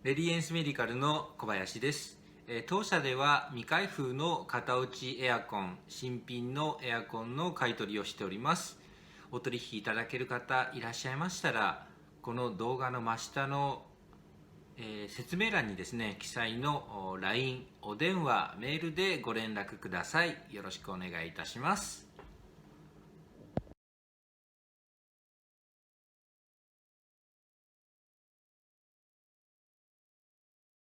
レディエンスメディカルの小林です。当社では未開封の型落ちエアコン、新品のエアコンの買い取りをしております。お取引いただける方いらっしゃいましたら、この動画の真下の、説明欄にですね、記載の LINE、お電話、メールでご連絡ください。よろしくお願いいたします。